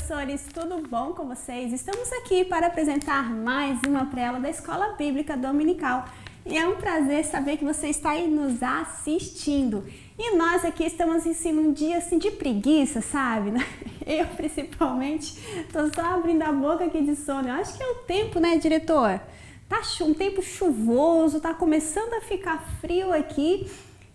professores, tudo bom com vocês? Estamos aqui para apresentar mais uma prela da Escola Bíblica Dominical. E é um prazer saber que você está aí nos assistindo. E nós aqui estamos num dia assim de preguiça, sabe? Eu principalmente tô só abrindo a boca aqui de sono. Eu acho que é o tempo, né, diretor? Tá um tempo chuvoso, tá começando a ficar frio aqui.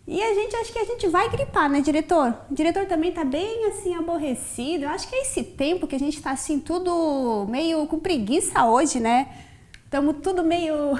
E acho que a gente vai gripar, né, diretor? O diretor também tá bem, assim, aborrecido. Eu acho que é esse tempo que a gente tá, assim, tudo meio com preguiça hoje, né? Estamos tudo meio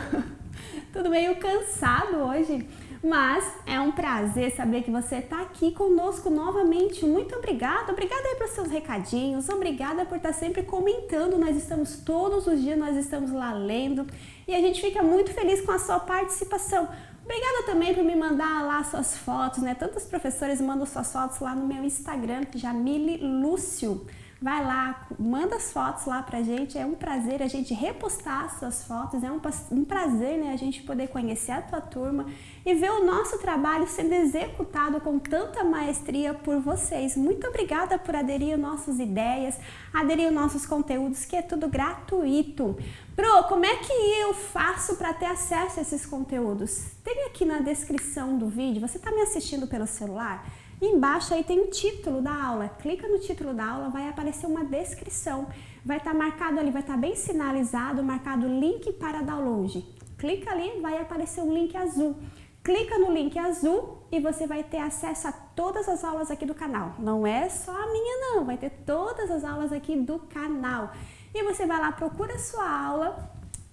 cansado hoje. Mas é um prazer saber que você tá aqui conosco novamente. Muito obrigada. Obrigada aí pelos seus recadinhos. Obrigada por estar sempre comentando. Nós estamos todos os dias, nós estamos lá lendo. E a gente fica muito feliz com a sua participação. Obrigada também por me mandar lá suas fotos, né? Tantos professores mandam suas fotos lá no meu Instagram, Jamile Lúcio. Vai lá, manda as fotos lá pra gente, é um prazer a gente repostar suas fotos, é um prazer, né, a gente poder conhecer a tua turma e ver o nosso trabalho sendo executado com tanta maestria por vocês. Muito obrigada por aderir às nossas ideias, aderir aos nossos conteúdos, que é tudo gratuito. Pro, como é que eu faço para ter acesso a esses conteúdos? Tem aqui na descrição do vídeo, você está me assistindo pelo celular? Embaixo aí tem o título da aula, clica no título da aula, vai aparecer uma descrição, vai estar marcado ali, vai estar bem sinalizado, marcado link para download. Clica ali, vai aparecer um link azul. Clica no link azul e você vai ter acesso a todas as aulas aqui do canal. Não é só a minha não, vai ter todas as aulas aqui do canal. E você vai lá, procura a sua aula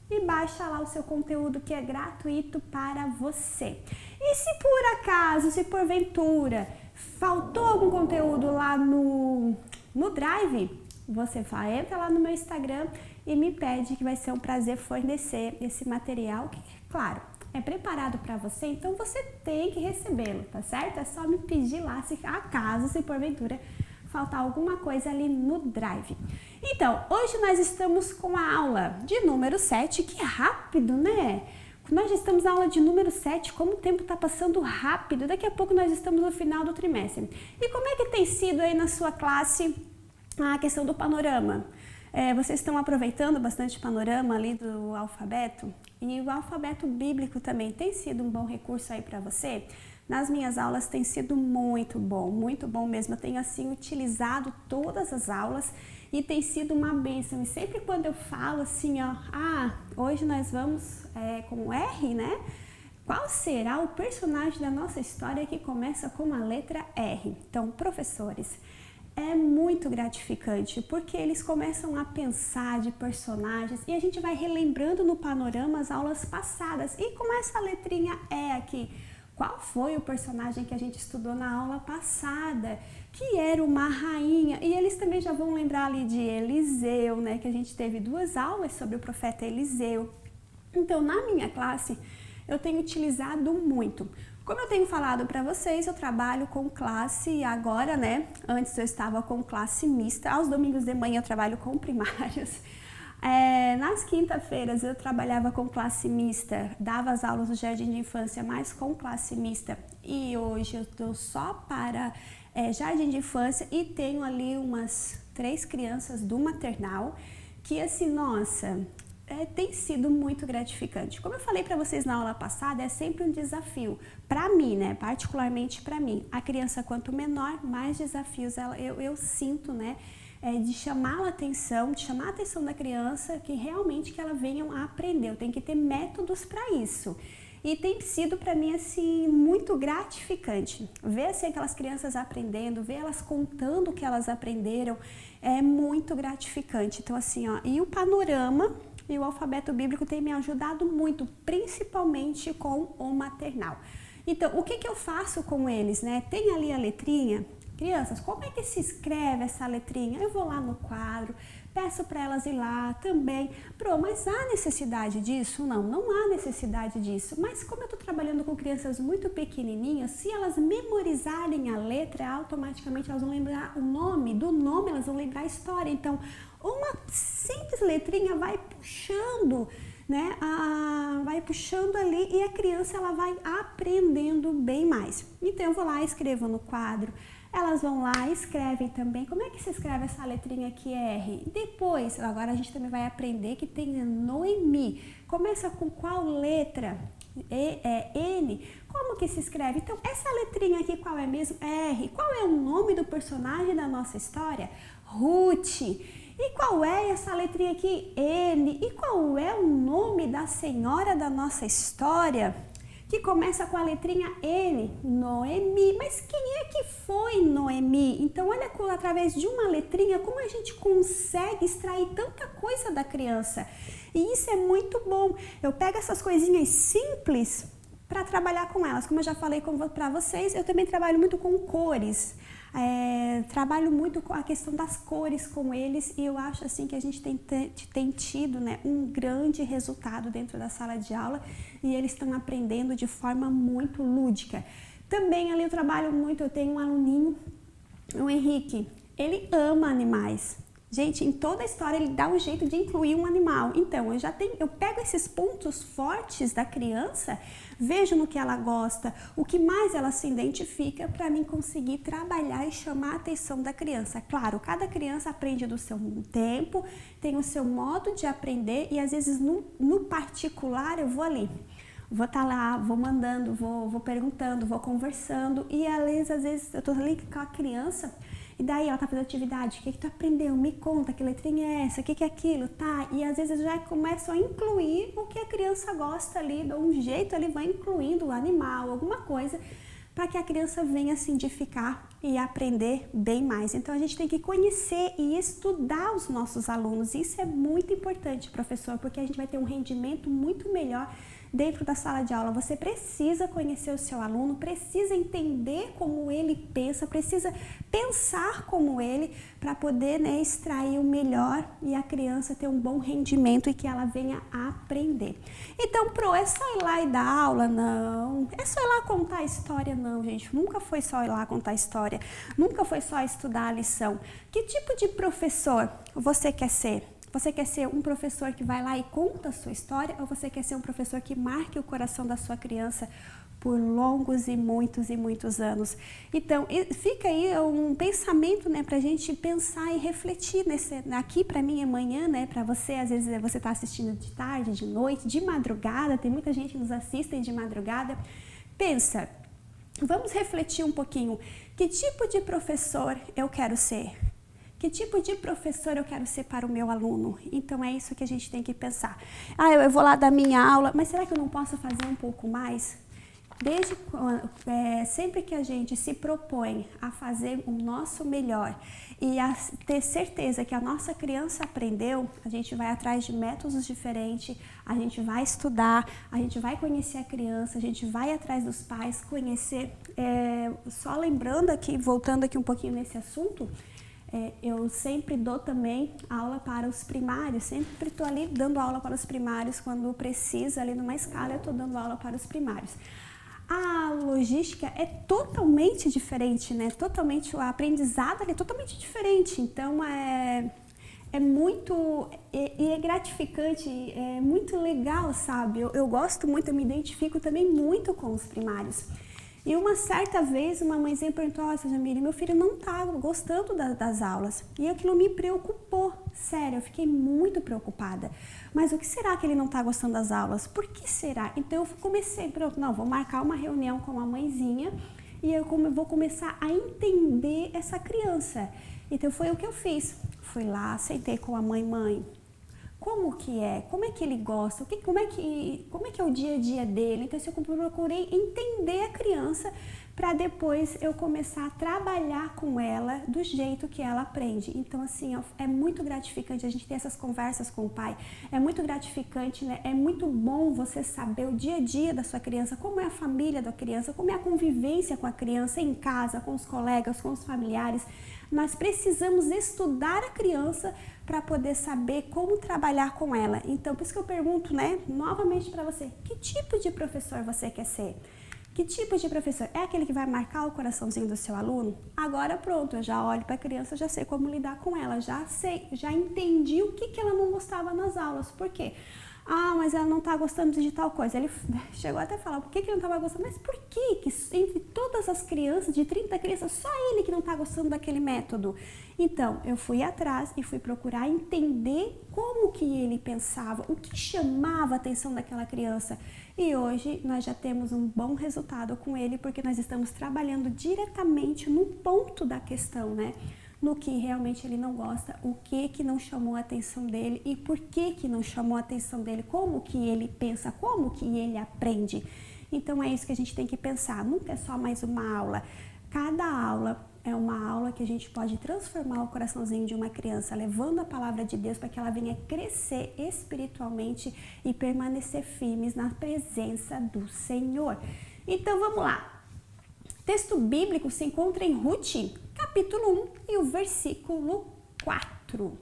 e baixa lá o seu conteúdo que é gratuito para você. E se por acaso, se porventura, faltou algum conteúdo lá no Drive, você vai, entra lá no meu Instagram e me pede, que vai ser um prazer fornecer esse material, que, claro, é preparado para você, então você tem que recebê-lo, tá certo? É só me pedir lá, se acaso, se porventura, faltar alguma coisa ali no Drive. Então, hoje nós estamos com a aula de número 7, que rápido, né? Nós já estamos na aula de número 7, como o tempo está passando rápido, daqui a pouco nós estamos no final do trimestre. E como é que tem sido aí na sua classe a questão do panorama? Vocês estão aproveitando bastante o panorama ali do alfabeto? E o alfabeto bíblico também tem sido um bom recurso aí para você? Nas minhas aulas tem sido muito bom mesmo. Eu tenho assim utilizado todas as aulas e tem sido uma bênção. E sempre quando eu falo assim, ó, hoje nós vamos com R, né? Qual será o personagem da nossa história que começa com a letra R? Então, professores, é muito gratificante porque eles começam a pensar de personagens e a gente vai relembrando no panorama as aulas passadas. E com essa letrinha E aqui, qual foi o personagem que a gente estudou na aula passada, que era uma rainha? E eles também já vão lembrar ali de Eliseu, né? Que a gente teve 2 aulas sobre o profeta Eliseu. Então, na minha classe, eu tenho utilizado muito. Como eu tenho falado para vocês, eu trabalho com classe agora, né? Antes eu estava com classe mista. Aos domingos de manhã eu trabalho com primários. Nas quinta-feiras eu trabalhava com classe mista, dava as aulas do jardim de infância, mas com classe mista. E hoje eu estou só para jardim de infância e tenho ali umas 3 crianças do maternal, que assim, nossa, tem sido muito gratificante. Como eu falei para vocês na aula passada, é sempre um desafio. Para mim, né, particularmente para mim, a criança quanto menor, mais desafios eu sinto, né? De chamar a atenção da criança, que realmente que ela venham a aprender. Eu tenho que ter métodos para isso. E tem sido para mim assim muito gratificante ver assim aquelas crianças aprendendo, ver elas contando o que elas aprenderam, é muito gratificante. Então assim, ó, e o panorama e o alfabeto bíblico tem me ajudado muito, principalmente com o maternal. Então, o que eu faço com eles, né? Tem ali a letrinha. Crianças, como é que se escreve essa letrinha? Eu vou lá no quadro, peço para elas ir lá também. Mas há necessidade disso? Não, não há necessidade disso. Mas como eu estou trabalhando com crianças muito pequenininhas, se elas memorizarem a letra, automaticamente elas vão lembrar o nome, do nome elas vão lembrar a história. Então, uma simples letrinha vai puxando, né? Vai puxando ali e a criança ela vai aprendendo bem mais. Então, eu vou lá, escrevo no quadro. Elas vão lá, escrevem também. Como é que se escreve essa letrinha aqui, R? Depois, agora a gente também vai aprender que tem Noemi. Começa com qual letra? N. Como que se escreve? Então, essa letrinha aqui, qual é mesmo? R. Qual é o nome do personagem da nossa história? Ruth. E qual é essa letrinha aqui? N. E qual é o nome da senhora da nossa história? Que começa com a letrinha N, Noemi. Mas quem é que foi Noemi? Então, olha através de uma letrinha como a gente consegue extrair tanta coisa da criança. E isso é muito bom. Eu pego essas coisinhas simples para trabalhar com elas. Como eu já falei para vocês, eu também trabalho muito com cores. Trabalho muito com a questão das cores com eles e eu acho assim que a gente tem tido, né, um grande resultado dentro da sala de aula e eles estão aprendendo de forma muito lúdica. Também ali eu trabalho muito, eu tenho um aluninho, o Henrique, ele ama animais. Gente, em toda a história ele dá um jeito de incluir um animal. Então, eu pego esses pontos fortes da criança, vejo no que ela gosta, o que mais ela se identifica para mim conseguir trabalhar e chamar a atenção da criança. Claro, cada criança aprende do seu tempo, tem o seu modo de aprender e às vezes no particular eu vou ali. Vou estar lá, vou mandando, vou perguntando, vou conversando e às vezes eu estou ali com a criança. E daí ela tá fazendo atividade, o que tu aprendeu? Me conta, que letrinha é essa? O que é aquilo? Tá? E às vezes já começam a incluir o que a criança gosta ali, de um jeito ele vai incluindo o animal, alguma coisa, para que a criança venha se identificar e aprender bem mais. Então a gente tem que conhecer e estudar os nossos alunos. Isso é muito importante, professor, porque a gente vai ter um rendimento muito melhor dentro da sala de aula. Você precisa conhecer o seu aluno, precisa entender como ele pensa, precisa pensar como ele para poder, né, extrair o melhor e a criança ter um bom rendimento e que ela venha a aprender. Então, é só ir lá e dar aula? Não. É só ir lá contar a história? Não, gente. Nunca foi só ir lá contar a história. Nunca foi só estudar a lição. Que tipo de professor você quer ser? Você quer ser um professor que vai lá e conta a sua história ou você quer ser um professor que marque o coração da sua criança por longos e muitos anos? Então, fica aí um pensamento, né, para a gente pensar e refletir aqui para mim amanhã, né, para você, às vezes você está assistindo de tarde, de noite, de madrugada, tem muita gente que nos assiste de madrugada. Pensa, vamos refletir um pouquinho, que tipo de professor eu quero ser? Que tipo de professor eu quero ser para o meu aluno? Então, é isso que a gente tem que pensar. Eu vou lá dar minha aula, mas será que eu não posso fazer um pouco mais? Sempre que a gente se propõe a fazer o nosso melhor e a ter certeza que a nossa criança aprendeu, a gente vai atrás de métodos diferentes, a gente vai estudar, a gente vai conhecer a criança, a gente vai atrás dos pais, conhecer. Só lembrando aqui, voltando aqui um pouquinho nesse assunto, eu sempre dou também aula para os primários, sempre estou ali dando aula para os primários, quando precisa, ali numa escala, eu estou dando aula para os primários. A logística é totalmente diferente, né? O aprendizado é totalmente diferente, então é muito, é gratificante, é muito legal, sabe? Eu gosto muito, eu me identifico também muito com os primários. E uma certa vez, uma mãezinha perguntou: "Olha, Jamile, meu filho não está gostando das aulas." E aquilo me preocupou, sério, eu fiquei muito preocupada. Mas o que será que ele não está gostando das aulas? Por que será? Então eu comecei, vou marcar uma reunião com a mãezinha e eu vou começar a entender essa criança. Então foi o que eu fiz. Fui lá, sentei com a mãe. Como que é? Como é que ele gosta? Como é que é o dia a dia dele? Então, eu procurei entender a criança para depois eu começar a trabalhar com ela do jeito que ela aprende. Então, assim, é muito gratificante a gente ter essas conversas com o pai. É muito gratificante, né? É muito bom você saber o dia a dia da sua criança, como é a família da criança, como é a convivência com a criança em casa, com os colegas, com os familiares. Nós precisamos estudar a criança para poder saber como trabalhar com ela. Então, por isso que eu pergunto, né, novamente para você, que tipo de professor você quer ser? Que tipo de professor? É aquele que vai marcar o coraçãozinho do seu aluno? Agora pronto, eu já olho para a criança, já sei como lidar com ela, já entendi o que ela não gostava nas aulas. Por quê? Mas ela não está gostando de tal coisa. Ele chegou até a falar, por que ele não estava gostando? Mas por que entre todas todas as crianças, de 30 crianças, só ele que não está gostando daquele método. Então, eu fui atrás e fui procurar entender como que ele pensava, o que chamava a atenção daquela criança. E hoje nós já temos um bom resultado com ele, porque nós estamos trabalhando diretamente no ponto da questão, né? No que realmente ele não gosta, o que não chamou a atenção dele e por que não chamou a atenção dele, como que ele pensa, como que ele aprende. Então é isso que a gente tem que pensar, nunca é só mais uma aula. Cada aula é uma aula que a gente pode transformar o coraçãozinho de uma criança, levando a palavra de Deus para que ela venha crescer espiritualmente e permanecer firmes na presença do Senhor. Então vamos lá. O texto bíblico se encontra em Ruth, capítulo 1 e o versículo 4.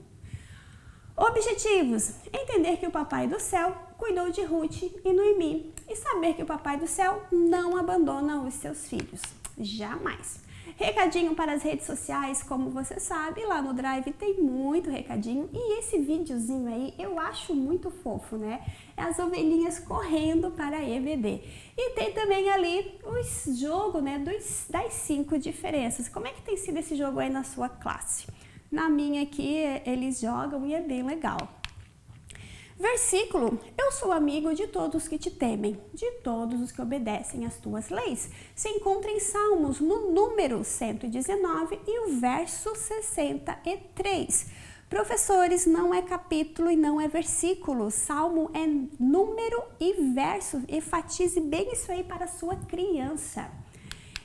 Objetivos: entender que o Papai do Céu cuidou de Ruth e Noemi e saber que o Papai do Céu não abandona os seus filhos, jamais. Recadinho para as redes sociais, como você sabe, lá no Drive tem muito recadinho e esse videozinho aí eu acho muito fofo, né? É as ovelhinhas correndo para a EBD. E tem também ali o jogo, né, das 5 diferenças. Como é que tem sido esse jogo aí na sua classe? Na minha aqui, eles jogam e é bem legal. Versículo: eu sou amigo de todos que te temem, de todos os que obedecem às tuas leis. Se encontra em Salmos, no número 119 e o verso 63. Professores, não é capítulo e não é versículo. Salmo é número e verso. Enfatize bem isso aí para a sua criança.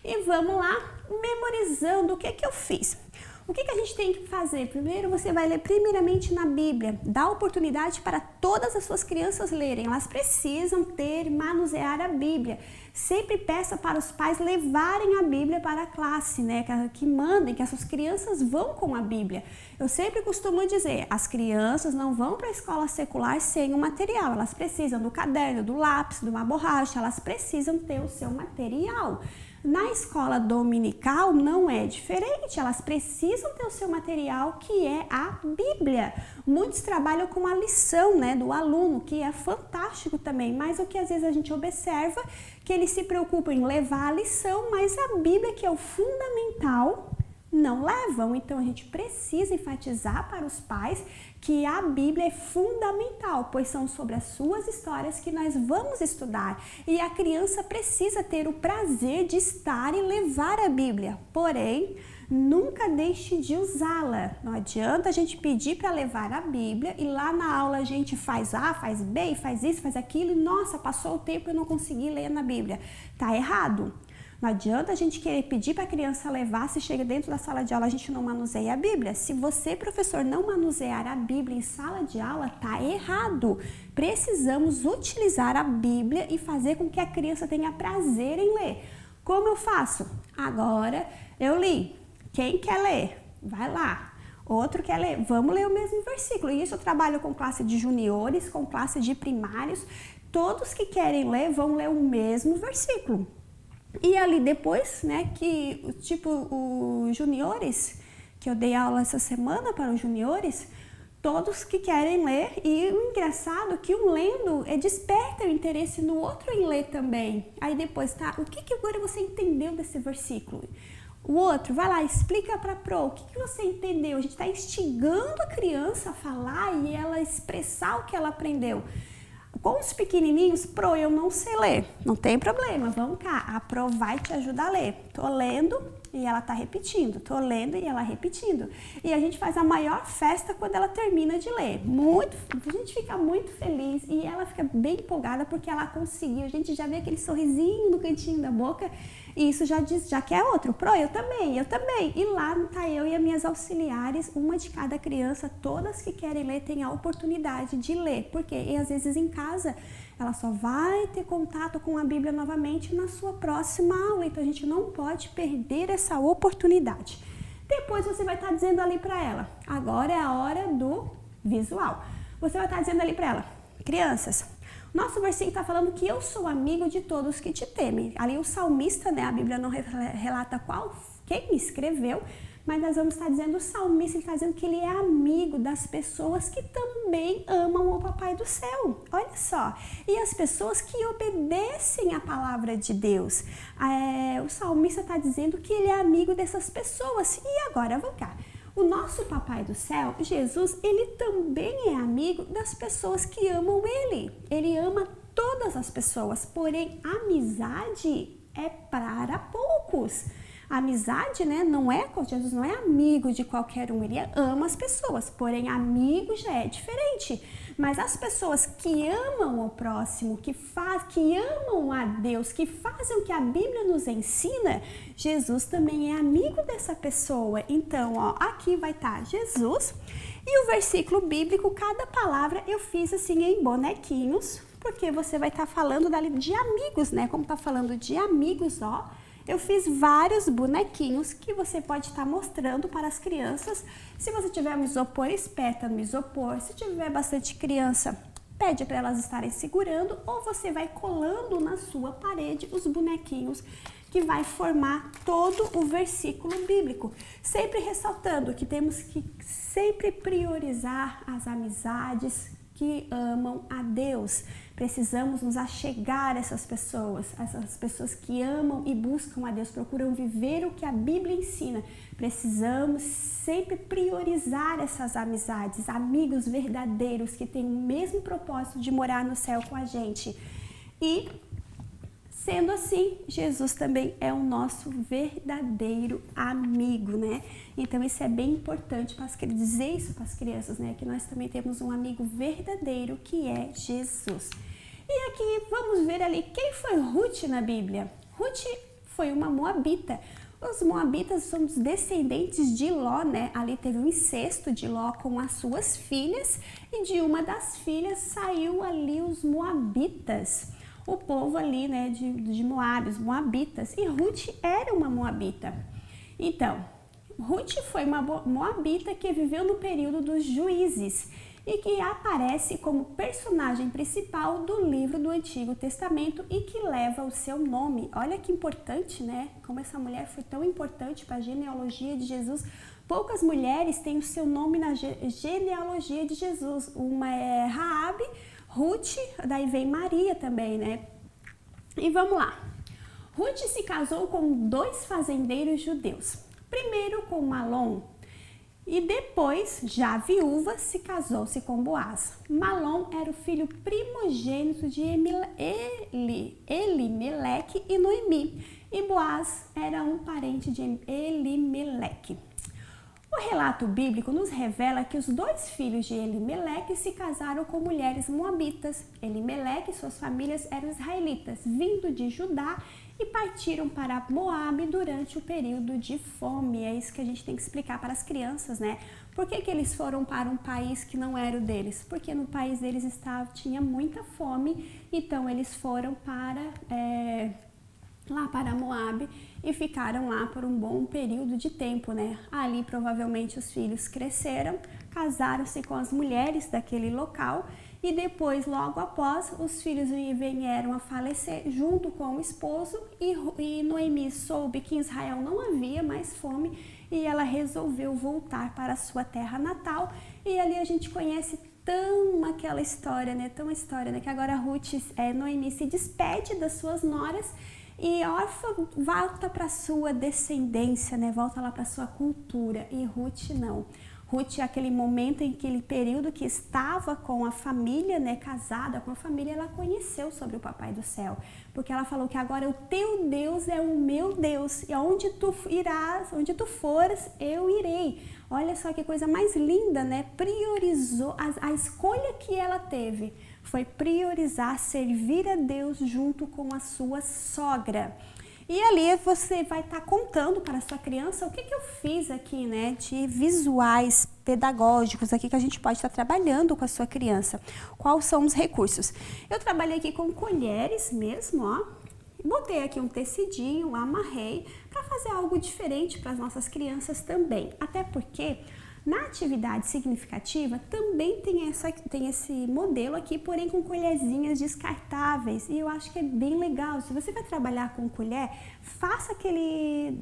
E vamos lá, memorizando o que eu fiz. O que a gente tem que fazer? Primeiro, você vai ler primeiramente na Bíblia. Dá oportunidade para todas as suas crianças lerem. Elas precisam manusear a Bíblia. Sempre peça para os pais levarem a Bíblia para a classe, né? Que mandem, que as suas crianças vão com a Bíblia. Eu sempre costumo dizer, as crianças não vão para a escola secular sem o material. Elas precisam do caderno, do lápis, de uma borracha. Elas precisam ter o seu material. Na escola dominical não é diferente, elas precisam ter o seu material, que é a Bíblia. Muitos trabalham com a lição, né, do aluno, que é fantástico também, mas o que às vezes a gente observa, que eles se preocupam em levar a lição, mas a Bíblia, que é o fundamental, não levam. Então a gente precisa enfatizar para os pais que a Bíblia é fundamental, pois são sobre as suas histórias que nós vamos estudar. E a criança precisa ter o prazer de estar e levar a Bíblia. Porém, nunca deixe de usá-la. Não adianta a gente pedir para levar a Bíblia e lá na aula a gente faz A, faz B, faz isso, faz aquilo e nossa, passou o tempo e eu não consegui ler na Bíblia. Tá errado. Não adianta a gente querer pedir para a criança levar, se chega dentro da sala de aula a gente não manuseia a Bíblia. Se você, professor, não manusear a Bíblia em sala de aula, tá errado. Precisamos utilizar a Bíblia e fazer com que a criança tenha prazer em ler. Como eu faço? Agora eu li. Quem quer ler? Vai lá. Outro quer ler? Vamos ler o mesmo versículo. E isso eu trabalho com classe de juniores, com classe de primários. Todos que querem ler vão ler o mesmo versículo. E ali depois, né, que tipo os juniores, que eu dei aula essa semana para os juniores, todos que querem ler, e o engraçado é que um lendo desperta o interesse no outro em ler também. Aí depois, tá, o que agora você entendeu desse versículo? O outro, vai lá, explica para a Pro, o que você entendeu? A gente está instigando a criança a falar e ela expressar o que ela aprendeu. Com os pequenininhos, Pro, eu não sei ler, não tem problema, vamos cá, a Pro vai te ajudar a ler. Tô lendo e ela tá repetindo, tô lendo e ela repetindo. E a gente faz a maior festa quando ela termina de ler. A gente fica muito feliz e ela fica bem empolgada porque ela conseguiu. A gente já vê aquele sorrisinho no cantinho da boca e isso já diz, já quer outro. Pro, eu também. E lá tá eu e as minhas auxiliares, uma de cada criança, todas que querem ler têm a oportunidade de ler. Porque e às vezes em casa ela só vai ter contato com a Bíblia novamente na sua próxima aula. Então a gente não pode perder essa oportunidade. Depois você vai estar dizendo ali para ela, agora é a hora do visual. Você vai estar dizendo ali para ela, crianças, Nosso versículo está falando que eu sou amigo de todos que te temem. Ali o salmista, né, a Bíblia não relata quem escreveu, mas nós vamos estar dizendo, o salmista está dizendo que ele é amigo das pessoas que também amam o Papai do Céu. Olha só, e as pessoas que obedecem a palavra de Deus. O salmista está dizendo que ele é amigo dessas pessoas. E agora, vamos cá. O nosso Papai do Céu, Jesus, ele também é amigo das pessoas que amam ele. Ele ama todas as pessoas, porém, amizade é para poucos. A amizade, né, Jesus não é amigo de qualquer um, ele ama as pessoas, porém amigo já é diferente. Mas as pessoas que amam o próximo, que amam a Deus, que fazem o que a Bíblia nos ensina, Jesus também é amigo dessa pessoa. Então, ó, aqui vai estar Jesus e o versículo bíblico, cada palavra eu fiz assim em bonequinhos, porque você vai estar falando dali de amigos, né? Como tá falando de amigos, ó. Eu fiz vários bonequinhos que você pode estar mostrando para as crianças. Se você tiver um isopor, espeta no isopor. Se tiver bastante criança, pede para elas estarem segurando ou você vai colando na sua parede os bonequinhos que vai formar todo o versículo bíblico. Sempre ressaltando que temos que sempre priorizar as amizades que amam a Deus. Precisamos nos achegar a essas pessoas que amam e buscam a Deus, procuram viver o que a Bíblia ensina. Precisamos sempre priorizar essas amizades, amigos verdadeiros que têm o mesmo propósito de morar no céu com a gente. E, sendo assim, Jesus também é o nosso verdadeiro amigo, né? Então isso é bem importante para dizer isso para as crianças, né? Que nós também temos um amigo verdadeiro que é Jesus. E aqui vamos ver ali quem foi Ruth na Bíblia. Ruth foi uma moabita. Os moabitas são os descendentes de Ló, né? Ali teve um incesto de Ló com as suas filhas e de uma das filhas saiu ali os moabitas. O povo ali, né, de Moabe, os moabitas. E Ruth era uma moabita. Então, Ruth foi uma moabita que viveu no período dos juízes e que aparece como personagem principal do livro do Antigo Testamento e que leva o seu nome. Olha que importante, né? Como essa mulher foi tão importante para a genealogia de Jesus. Poucas mulheres têm o seu nome na genealogia de Jesus. Uma é Raabe, Ruth, daí vem Maria também, né? E vamos lá. Ruth se casou com 2 fazendeiros judeus. Primeiro com Malom e depois, já viúva, casou-se com Boaz. Malom era o filho primogênito de Elimeleque e Noemi. E Boaz era um parente de Elimeleque. O relato bíblico nos revela que os 2 filhos de Elimeleque se casaram com mulheres moabitas. Elimeleque e suas famílias eram israelitas, vindo de Judá e partiram para Moabe durante o período de fome. É isso que a gente tem que explicar para as crianças, né? Por que eles foram para um país que não era o deles? Porque no país deles tinha muita fome, então eles foram lá para Moabe e ficaram lá por um bom período de tempo, né? Ali provavelmente os filhos cresceram, casaram-se com as mulheres daquele local e depois, logo após, os filhos vieram a falecer junto com o esposo e Noemi soube que em Israel não havia mais fome e ela resolveu voltar para a sua terra natal e ali a gente conhece aquela história, né? Que agora Noemi se despede das suas noras e órfã volta para sua descendência, né? Volta lá para sua cultura. E Ruth não. Ruth, aquele momento, aquele período que estava com a família, né? Casada com a família, ela conheceu sobre o Papai do Céu. Porque ela falou que agora o teu Deus é o meu Deus. E onde tu irás, onde tu fores, eu irei. Olha só que coisa mais linda, né? Priorizou a escolha que ela teve. Foi priorizar servir a Deus junto com a sua sogra. E ali você vai estar contando para a sua criança o que eu fiz aqui, né, de visuais pedagógicos aqui que a gente pode estar trabalhando com a sua criança. Quais são os recursos? Eu trabalhei aqui com colheres mesmo, ó. Botei aqui um tecidinho, amarrei para fazer algo diferente para as nossas crianças também. Até porque Na atividade significativa também tem esse modelo aqui, porém com colherzinhas descartáveis, e eu acho que é bem legal. Se você vai trabalhar com colher, faça aquele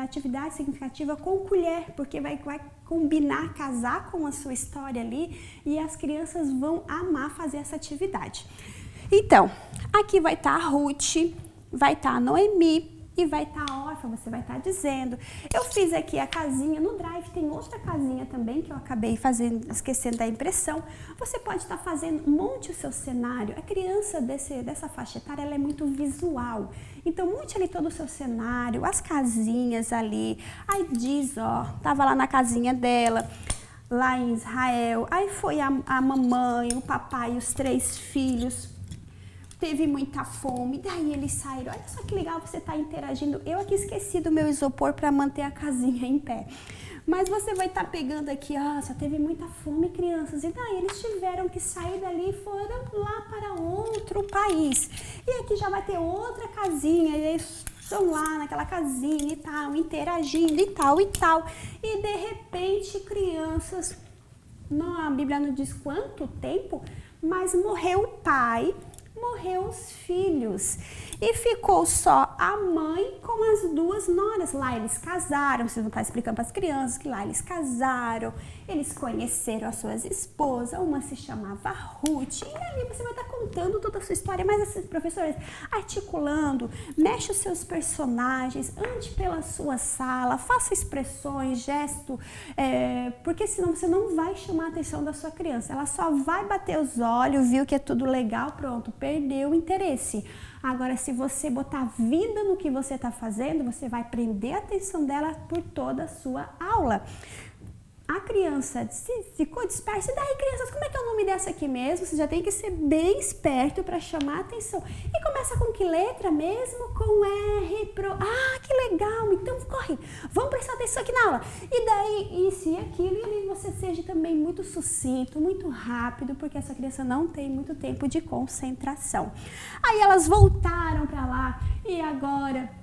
atividade significativa com colher, porque vai combinar, casar com a sua história ali, e as crianças vão amar fazer essa atividade. Então, aqui vai estar a Ruth, vai estar a Noemi, e vai estar a órfã, você vai estar dizendo. Eu fiz aqui a casinha, no Drive tem outra casinha também que eu acabei esquecendo da impressão. Você pode estar fazendo, monte o seu cenário. A criança dessa faixa etária, ela é muito visual. Então, monte ali todo o seu cenário, as casinhas ali. Aí diz, ó, tava lá na casinha dela, lá em Israel. Aí foi a mamãe, o papai e os 3 filhos. Teve muita fome, daí eles saíram. Olha só que legal você tá interagindo. Eu aqui esqueci do meu isopor para manter a casinha em pé. Mas você vai estar pegando aqui, só teve muita fome, crianças. E daí eles tiveram que sair dali e foram lá para outro país. E aqui já vai ter outra casinha, e eles estão lá naquela casinha e tal, interagindo e tal e tal. E de repente, crianças, a Bíblia não diz quanto tempo, mas morreu o pai, morreu os filhos e ficou só a mãe com as 2 noras. Lá eles casaram, vocês vão estar explicando para as crianças que lá eles casaram, eles conheceram as suas esposas, uma se chamava Ruth, e ali você vai estar contando toda a sua história, mas assim, professores, articulando, mexe os seus personagens, ande pela sua sala, faça expressões, gesto, porque senão você não vai chamar a atenção da sua criança, ela só vai bater os olhos, viu que é tudo legal, pronto, perdeu o interesse. Agora, se você botar vida no que você está fazendo, você vai prender a atenção dela por toda a sua aula. A criança ficou dispersa. E daí, crianças, como é que é o nome dessa aqui mesmo? Você já tem que ser bem esperto para chamar a atenção. E começa com que letra mesmo? Com R. Que legal! Então, corre. Vamos prestar atenção aqui na aula. E daí, isso e aquilo. E ali você seja também muito sucinto, muito rápido, porque essa criança não tem muito tempo de concentração. Aí elas voltaram para lá e agora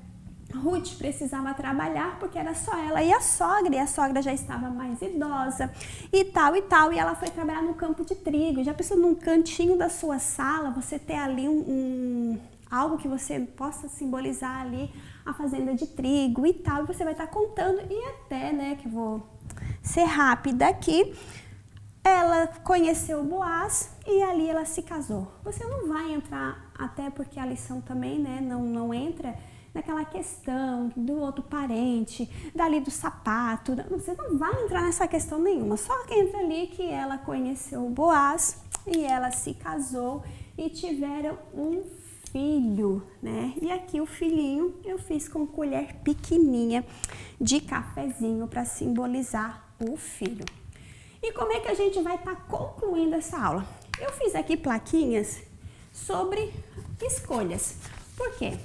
Ruth precisava trabalhar porque era só ela e a sogra já estava mais idosa e tal, e ela foi trabalhar no campo de trigo. Já pensou num cantinho da sua sala, você ter ali algo que você possa simbolizar ali a fazenda de trigo e tal, e você vai estar contando, e até, que eu vou ser rápida aqui, ela conheceu Boaz e ali ela se casou. Você não vai entrar, até porque a lição também, não entra naquela questão do outro parente, dali do sapato, você não vai entrar nessa questão nenhuma, só que entra ali que ela conheceu o Boaz e ela se casou e tiveram um filho, E aqui o filhinho eu fiz com colher pequenininha de cafezinho para simbolizar o filho. E como é que a gente vai estar concluindo essa aula? Eu fiz aqui plaquinhas sobre escolhas. Por quê?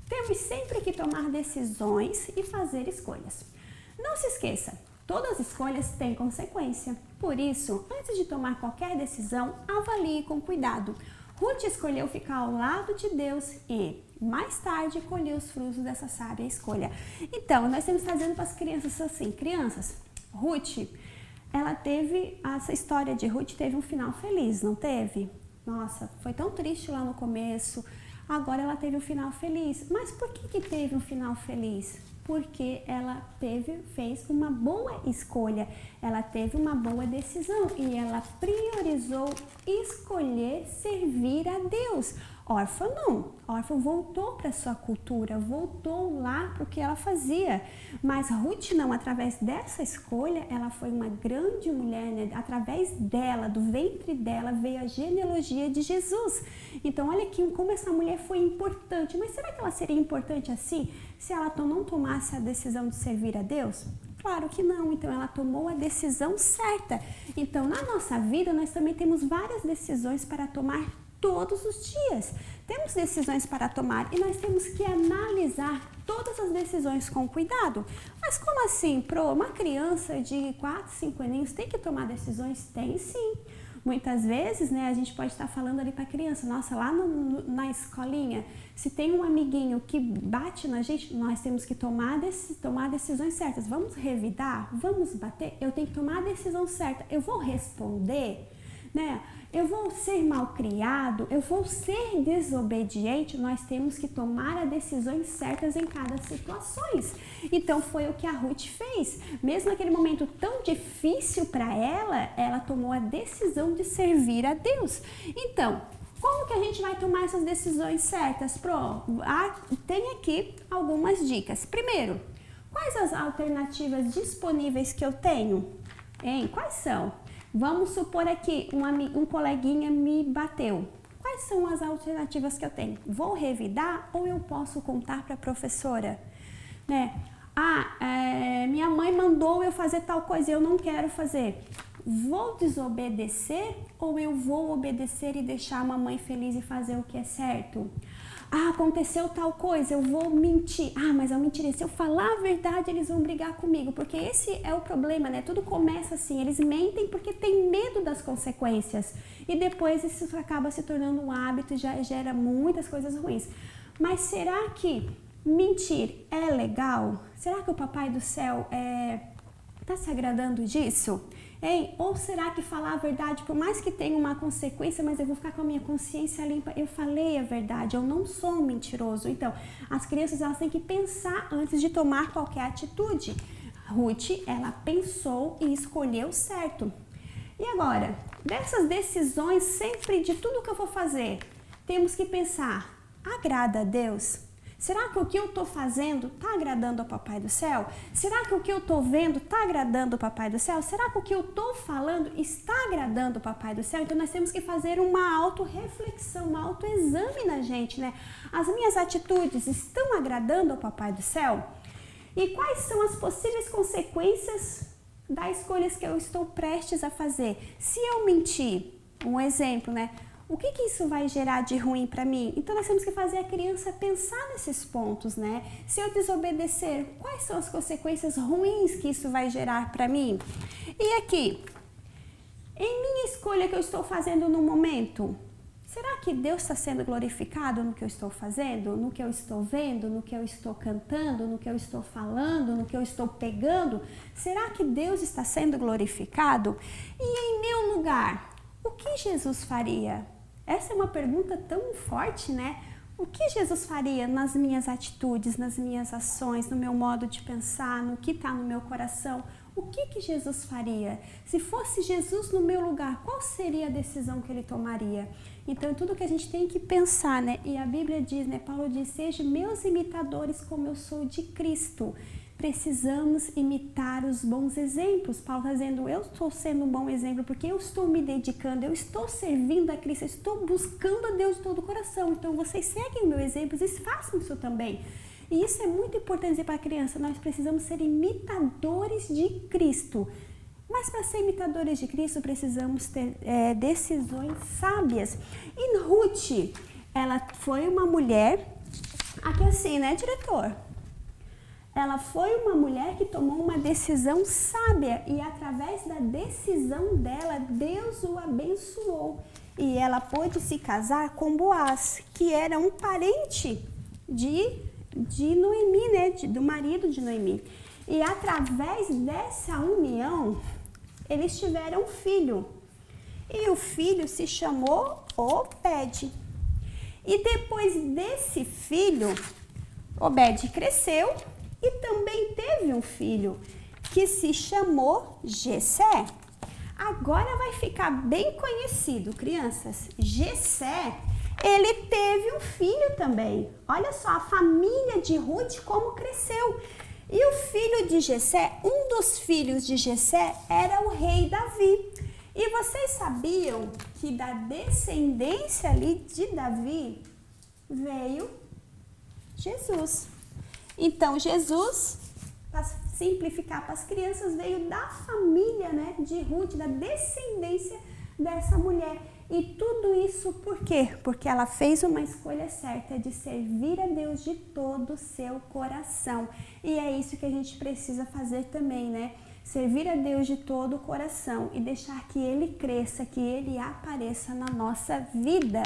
Temos sempre que tomar decisões e fazer escolhas. Não se esqueça, todas as escolhas têm consequência. Por isso, antes de tomar qualquer decisão, avalie com cuidado. Ruth escolheu ficar ao lado de Deus e, mais tarde, colheu os frutos dessa sábia escolha. Então, nós estamos trazendo para as crianças assim, crianças, Ruth, essa história de Ruth teve um final feliz, não teve? Nossa, foi tão triste lá no começo. Agora ela teve um final feliz. Mas por que teve um final feliz? Porque ela fez uma boa escolha, ela teve uma boa decisão e ela priorizou escolher servir a Deus. Órfã não, órfã voltou para sua cultura, voltou lá para o que ela fazia, mas Ruth não, através dessa escolha, ela foi uma grande mulher, Através dela, do ventre dela, veio a genealogia de Jesus. Então olha aqui como essa mulher foi importante, mas será que ela seria importante assim, se ela não tomasse a decisão de servir a Deus? Claro que não, então ela tomou a decisão certa. Então na nossa vida nós também temos várias decisões para tomar todos os dias. Temos decisões para tomar e nós temos que analisar todas as decisões com cuidado. Mas como assim, uma criança de 4, 5 aninhos tem que tomar decisões? Tem sim. Muitas vezes, né, a gente pode estar falando ali para a criança, nossa, lá na escolinha, se tem um amiguinho que bate na gente, nós temos que tomar decisões certas. Vamos revidar? Vamos bater? Eu tenho que tomar a decisão certa. Eu vou responder, né? Eu vou ser malcriado, eu vou ser desobediente, nós temos que tomar as decisões certas em cada situação. Então foi o que a Ruth fez. Mesmo naquele momento tão difícil para ela tomou a decisão de servir a Deus. Então, como que a gente vai tomar essas decisões certas? Tem aqui algumas dicas. Primeiro, quais as alternativas disponíveis que eu tenho? Quais são? Vamos supor aqui, um coleguinha me bateu. Quais são as alternativas que eu tenho? Vou revidar ou eu posso contar para a professora? Né? Minha mãe mandou eu fazer tal coisa e eu não quero fazer. Vou desobedecer ou eu vou obedecer e deixar a mamãe feliz e fazer o que é certo? Aconteceu tal coisa, eu vou mentir. Mas eu mentirei. Se eu falar a verdade, eles vão brigar comigo. Porque esse é o problema, né? Tudo começa assim. Eles mentem porque tem medo das consequências. E depois isso acaba se tornando um hábito e já gera muitas coisas ruins. Mas será que mentir é legal? Será que o Papai do Céu está se agradando disso? Ou será que falar a verdade, por mais que tenha uma consequência, mas eu vou ficar com a minha consciência limpa, eu falei a verdade, eu não sou um mentiroso. Então, as crianças elas têm que pensar antes de tomar qualquer atitude. Ruth, ela pensou e escolheu certo. E agora, dessas decisões, sempre de tudo que eu vou fazer, temos que pensar, agrada a Deus? Será que o que eu estou fazendo está agradando ao Papai do Céu? Será que o que eu estou vendo está agradando ao Papai do Céu? Será que o que eu estou falando está agradando ao Papai do Céu? Então nós temos que fazer uma autorreflexão, um autoexame na gente, né? As minhas atitudes estão agradando ao Papai do Céu? E quais são as possíveis consequências das escolhas que eu estou prestes a fazer? Se eu mentir, um exemplo, né? O que isso vai gerar de ruim para mim? Então, nós temos que fazer a criança pensar nesses pontos, né? Se eu desobedecer, quais são as consequências ruins que isso vai gerar para mim? E aqui, em minha escolha que eu estou fazendo no momento, será que Deus está sendo glorificado no que eu estou fazendo? No que eu estou vendo? No que eu estou cantando? No que eu estou falando? No que eu estou pegando? Será que Deus está sendo glorificado? E em meu lugar, o que Jesus faria? Essa é uma pergunta tão forte, né? O que Jesus faria nas minhas atitudes, nas minhas ações, no meu modo de pensar, no que está no meu coração? O que Jesus faria? Se fosse Jesus no meu lugar, qual seria a decisão que ele tomaria? Então, é tudo que a gente tem que pensar, né? E a Bíblia diz, né? Paulo diz, sejam meus imitadores como eu sou de Cristo. Precisamos imitar os bons exemplos. Paulo está dizendo, eu estou sendo um bom exemplo porque eu estou me dedicando, eu estou servindo a Cristo, eu estou buscando a Deus de todo o coração. Então, vocês seguem o meu exemplo e façam isso também. E isso é muito importante dizer para a criança, nós precisamos ser imitadores de Cristo. Mas para ser imitadores de Cristo, precisamos ter decisões sábias. E Ruth, ela foi uma mulher, aqui assim, né, diretor? Ela foi uma mulher que tomou uma decisão sábia e através da decisão dela, Deus o abençoou. E ela pôde se casar com Boaz, que era um parente de Noemi, né? Do marido de Noemi. E através dessa união, eles tiveram um filho. E o filho se chamou Obed. E depois desse filho, Obed cresceu e também teve um filho que se chamou Jessé. Agora vai ficar bem conhecido, crianças. Jessé, ele teve um filho também. Olha só a família de Ruth como cresceu. E o filho de Jessé, um dos filhos de Jessé era o rei Davi. E vocês sabiam que da descendência ali de Davi veio Jesus. Então, Jesus, para simplificar para as crianças, veio da família, né, de Ruth, da descendência dessa mulher. E tudo isso por quê? Porque ela fez uma escolha certa de servir a Deus de todo o seu coração. E é isso que a gente precisa fazer também, né? servir a Deus de todo o coração e deixar que Ele cresça, que Ele apareça na nossa vida.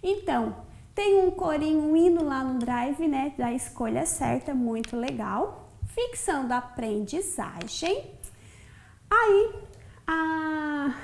Então, tem um corinho, um hino lá no Drive, né, da escolha certa, muito legal. Fixando a aprendizagem. Aí, a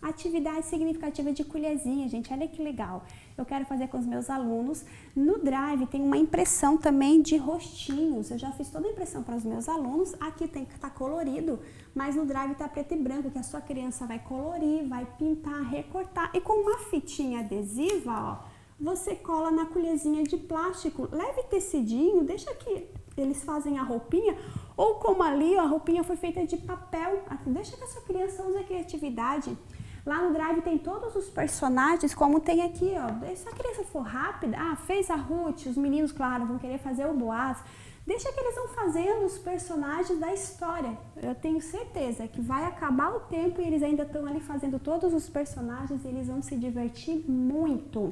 atividade significativa de colherzinha, gente, olha que legal. Eu quero fazer com os meus alunos. No Drive tem uma impressão também de rostinhos. Eu já fiz toda a impressão para os meus alunos. Aqui tem que estar colorido, mas no Drive tá preto e branco, que a sua criança vai colorir, vai pintar, recortar. E com uma fitinha adesiva, ó, você cola na colherzinha de plástico. Leve tecidinho, deixa que eles fazem a roupinha. Ou como ali, ó, a roupinha foi feita de papel. Deixa que a sua criança use a criatividade. Lá no Drive tem todos os personagens, como tem aqui, ó. Se a criança for rápida, fez a Ruth, os meninos, claro, vão querer fazer o Boaz. Deixa que eles vão fazendo os personagens da história. Eu tenho certeza que vai acabar o tempo e eles ainda estão ali fazendo todos os personagens e eles vão se divertir muito.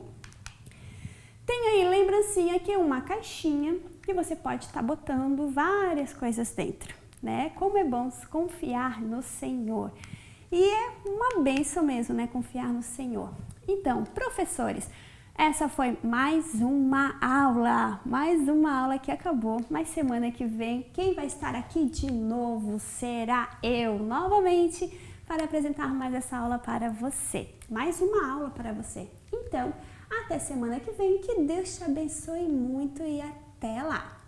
Tem aí lembrancinha aqui, uma caixinha que você pode estar botando várias coisas dentro, né? Como é bom confiar no Senhor. E é uma bênção mesmo, né? Confiar no Senhor. Então, professores, essa foi mais uma aula que acabou. Mas semana que vem, quem vai estar aqui de novo será eu, novamente, para apresentar mais essa aula para você. Mais uma aula para você. Então, até semana que vem, que Deus te abençoe muito e até lá!